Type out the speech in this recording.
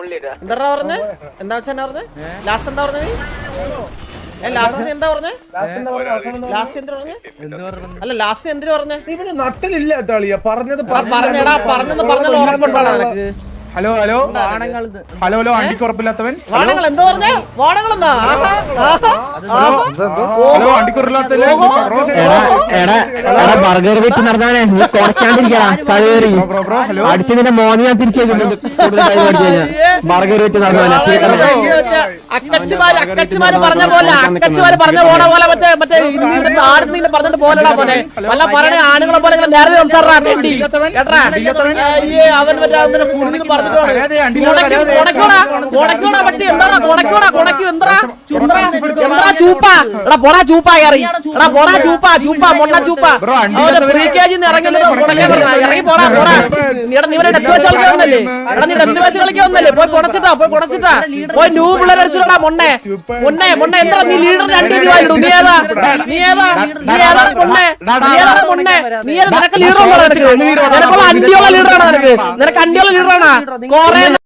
എന്താ പറഞ്ഞേ? എന്താ വെച്ചാ പറഞ്ഞേ? ലാസ്റ്റ് എന്താ പറഞ്ഞേ? ലാസ്റ്റ് എന്താ പറഞ്ഞേ? അല്ല ലാസ്റ്റ് എന്തിനു പറഞ്ഞേ? ഇവന് നട്ടലില്ല കേട്ടോ പറഞ്ഞത് പറഞ്ഞടാ പറഞ്ഞത് പറഞ്ഞത് ഉറപ്പുണ്ടാണ് നിനക്ക്. ഹലോ ഹലോ ഹലോ ഹലോ വണ്ടിക്ക് ഉറപ്പില്ലാത്തവൻ. വാണങ്ങൾ എന്താ പറഞ്ഞേ? വാണങ്ങൾ എന്താ? ഹലോ വണ്ടിക്കുറില്ലാത്തല്ലേ? ബർഗർ വെച്ച് നടന്നാണേ നീ കുറച്ചാണ്ടിരിക്കണ അടിച്ച് നിന്റെ മോനെ ഞാൻ തിരിച്ചു ബർഗർ വെച്ച് നടന്നാണ്. അക്കച്ചിമാര് പറഞ്ഞ പോലെ പോണ പോലെ മറ്റേ ആടുന്നീനെ പറഞ്ഞിട്ട് പോലെടാ പോലെ വല്ല പറയണ ആണുങ്ങളെ പോലെ നേരത്തെ സംസാരം അവൻ മറ്റേ കൂടുതൽ പറഞ്ഞിട്ട് പോയി ന്യൂ പിള്ളേർ അടിച്ചിട്ടാ മൊണ്ണെ എന്താ നീ ലീഡറിന് 2 രൂപ ഇടും. നീ ഏതാ മൊണ്ണെ? നീ നിനക്ക് ലീഡർ നിനക്കുള്ള അണ്ടിയുള്ള ലീഡറാണ്. നിനക്ക് അണ്ടിയുള്ള ലീഡറാണ്.